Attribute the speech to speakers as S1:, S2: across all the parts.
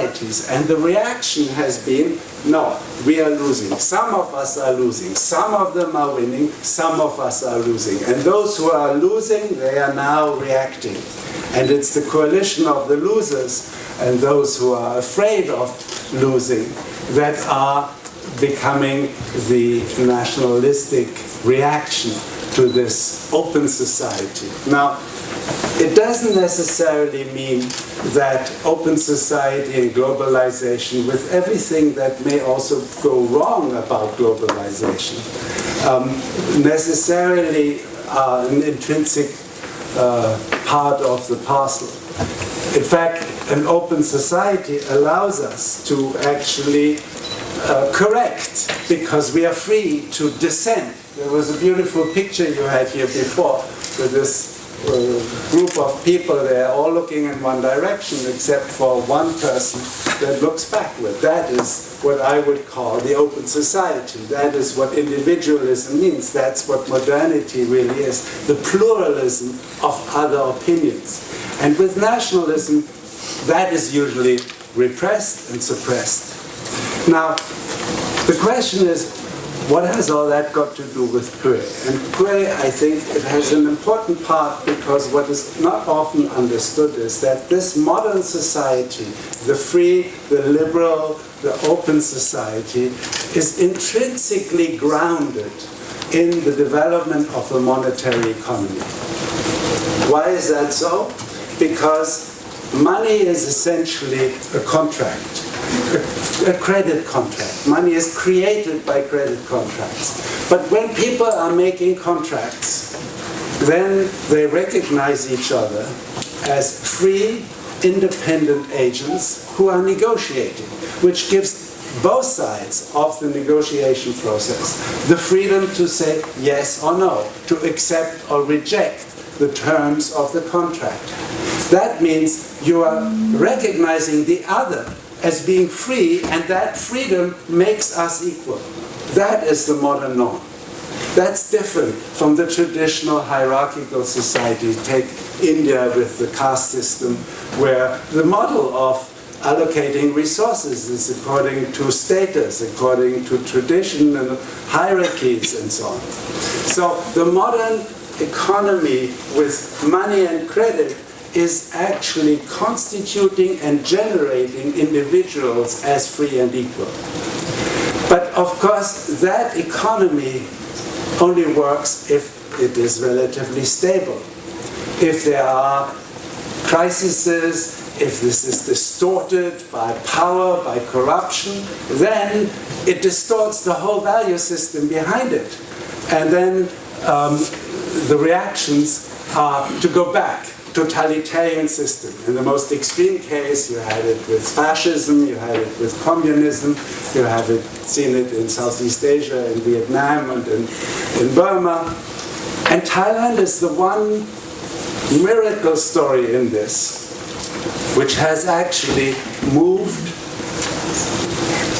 S1: societies. And the reaction has been, no, we are losing. Some of us are losing. Some of them are winning. Some of us are losing. And those who are losing, they are now reacting. And it's the coalition of the losers and those who are afraid of losing that are becoming the nationalistic reaction to this open society. Now, it doesn't necessarily mean that open society and globalization, with everything that may also go wrong about globalization, necessarily are an intrinsic part of the parcel. In fact, an open society allows us to actually correct, because we are free to dissent. There was a beautiful picture you had here before with this group of people. They're all looking in one direction except for one person that looks backward. That is what I would call the open society. That is what individualism means. That's what modernity really is, the pluralism of other opinions. And with nationalism, that is usually repressed and suppressed. Now, the question is, what has all that got to do with Puey? And Puey, I think it has an important part, because what is not often understood is that this modern society, the free, the liberal, the open society, is intrinsically grounded in the development of a monetary economy. Why is that so? Because money is essentially a contract. A credit contract. Money is created by credit contracts. But when people are making contracts, then they recognize each other as free, independent agents who are negotiating, which gives both sides of the negotiation process the freedom to say yes or no, to accept or reject the terms of the contract. That means you are recognizing the other as being free, and that freedom makes us equal. That is the modern norm. That's different from the traditional hierarchical society. Take India with the caste system, where the model of allocating resources is according to status, according to tradition and hierarchies and so on. So the modern economy with money and credit is actually constituting and generating individuals as free and equal. But of course, that economy only works if it is relatively stable. If there are crises, if this is distorted by power, by corruption, then it distorts the whole value system behind it. And then the reactions are to go back. Totalitarian system. In the most extreme case, you had it with fascism, you had it with communism, you have seen it in Southeast Asia, in Vietnam, and in Burma. And Thailand is the one miracle story in this, which has actually moved,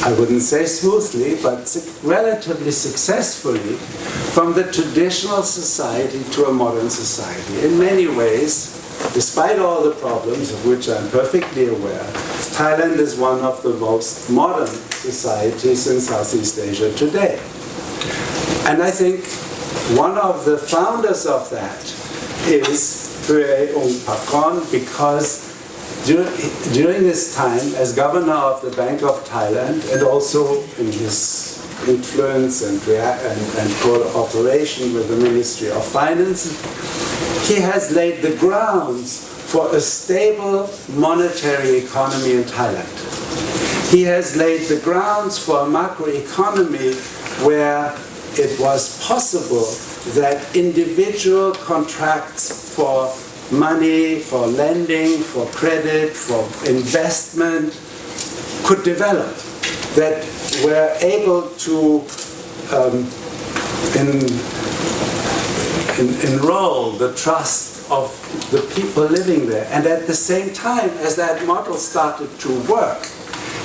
S1: I wouldn't say smoothly, but relatively successfully, from the traditional society to a modern society. In many ways, despite all the problems of which I'm perfectly aware, Thailand is one of the most modern societies in Southeast Asia today. And I think one of the founders of that is Puey Ungphakorn, because during his time as governor of the Bank of Thailand, and also in his influence and cooperation with the Ministry of Finance, he has laid the grounds for a stable monetary economy in Thailand. He has laid the grounds for a macroeconomy where it was possible that individual contracts for money, for lending, for credit, for investment could develop, that were able to enroll the trust of the people living there. And at the same time, as that model started to work,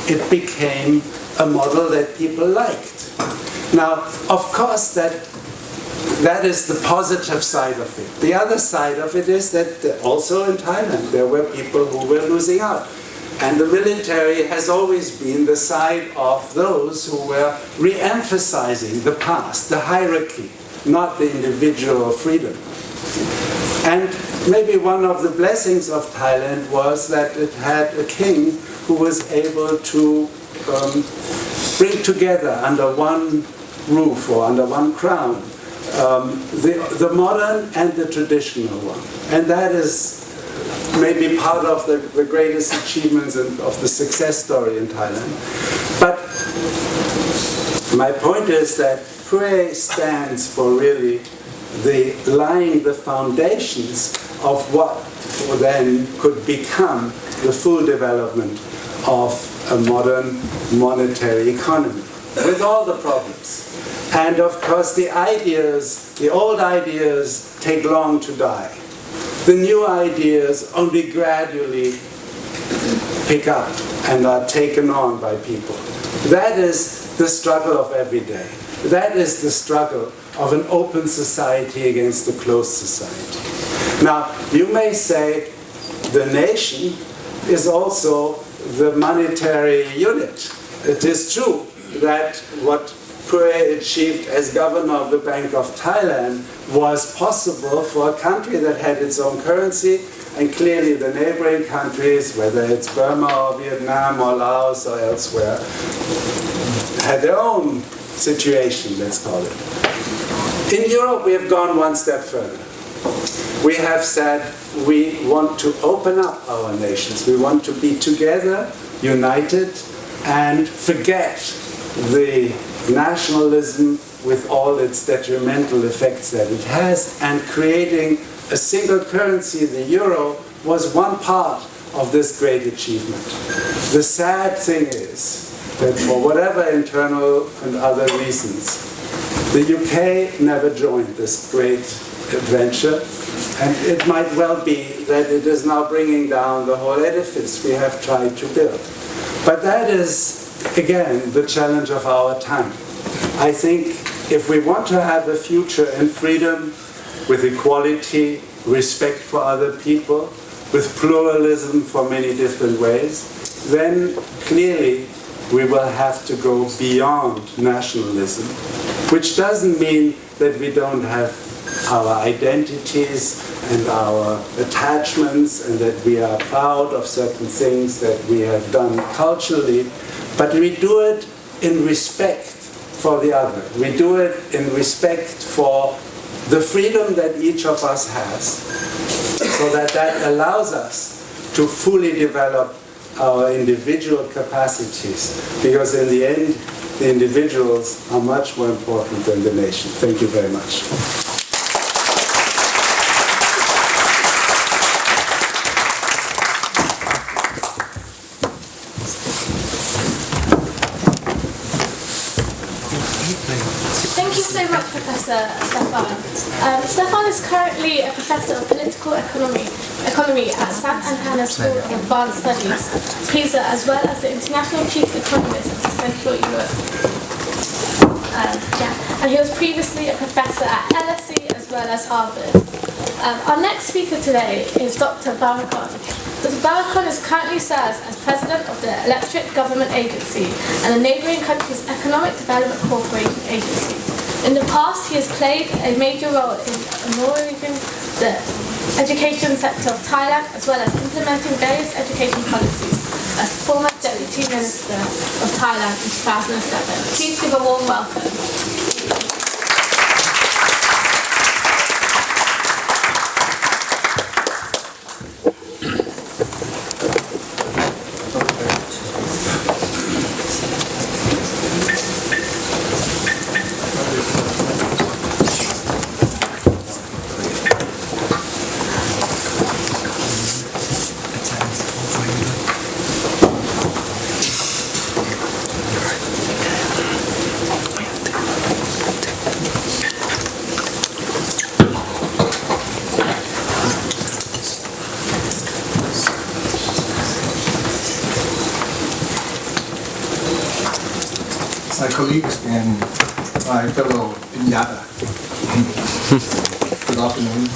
S1: it became a model that people liked. Now, of course, that is the positive side of it. The other side of it is that also in Thailand, there were people who were losing out. And the military has always been the side of those who were re-emphasizing the past, the hierarchy, not the individual freedom. And maybe one of the blessings of Thailand was that it had a king who was able to bring together under one roof or under one crown the modern and the traditional one. And that is maybe part of the greatest achievements of the success story in Thailand. But my point is that Puey stands for really laying the foundations of what then could become the full development of a modern monetary economy, with all the problems. And of course the ideas, the old ideas take long to die. The new ideas only gradually pick up and are taken on by people. That is the struggle of every day. That is the struggle of an open society against a closed society. Now, you may say the nation is also the monetary unit. It is true that what Puey achieved as governor of the Bank of Thailand was possible for a country that had its own currency, and clearly the neighboring countries, whether it's Burma or Vietnam or Laos or elsewhere, had their own situation, let's call it. In Europe, we have gone one step further. We have said we want to open up our nations. We want to be together, united, and forget the nationalism with all its detrimental effects that it has, and creating a single currency, the euro, was one part of this great achievement. The sad thing is that for whatever internal and other reasons, the UK never joined this great adventure, and it might well be that it is now bringing down the whole edifice we have tried to build. But that is, again, the challenge of our time. I think if we want to have a future in freedom, with equality, respect for other people, with pluralism for many different ways, then clearly we will have to go beyond nationalism, which doesn't mean that we don't have our identities and our attachments and that we are proud of certain things that we have done culturally, but we do it in respect for the other. We do it in respect for the freedom that each of us has, so that allows us to fully develop our individual capacities, because in the end, the individuals are much more important than the nation. Thank you very much.
S2: Thank you so much, Professor Stefan. Stefan is currently a professor of political economy at Samkoses School of Advanced Studies, PISA, as well as the International Chief Economist of Central Europe. And he was previously a professor at LSE as well as Harvard. Our next speaker today is Dr. Varakorn. Dr. Varakorn currently serves as president of the Electric Government Agency and the neighbouring country's Economic Development Corporation Agency. In the past, he has played a major role in monitoring the education sector of Thailand, as well as implementing various education policies as former Deputy Minister of Thailand in 2007. Please give a warm welcome.
S3: My colleagues and my fellow Pinyata. Good afternoon.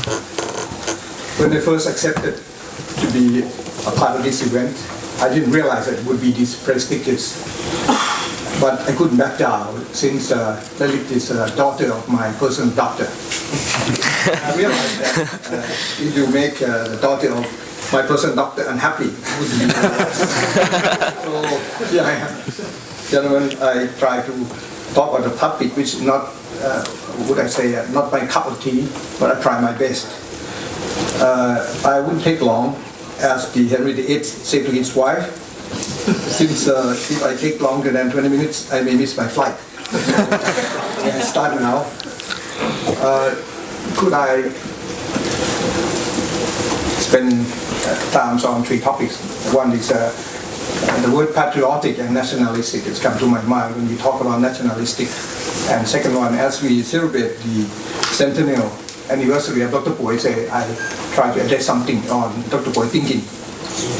S3: When I first accepted to be a part of this event, I didn't realize that it would be this prestigious. But I couldn't back down since Lalit is a daughter of my personal doctor. I realized that if you make the daughter of my personal doctor unhappy, it would be so, yeah, gentlemen, I try to talk on the topic which is not, would I say, not my cup of tea, but I try my best. I wouldn't take long, as the Henry VIII said to his wife, since if I take longer than 20 minutes, I may miss my flight. I start now. Could I spend time on three topics? One is the word patriotic and nationalistic has come to my mind when we talk about nationalistic. And second one, as we celebrate the centennial anniversary of Dr. Puey, I try to address something on Dr. Puey thinking.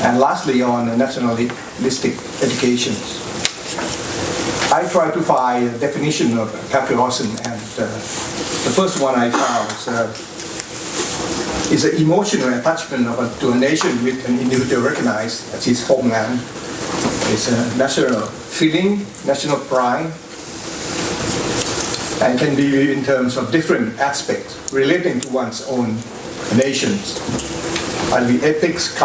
S3: And lastly, on nationalistic education. I try to find a definition of patriotism, and the first one I found is an emotional attachment to a nation with an individual recognized as his homeland. It's a national feeling, national pride, and can be viewed in terms of different aspects relating to one's own nations. And the ethics,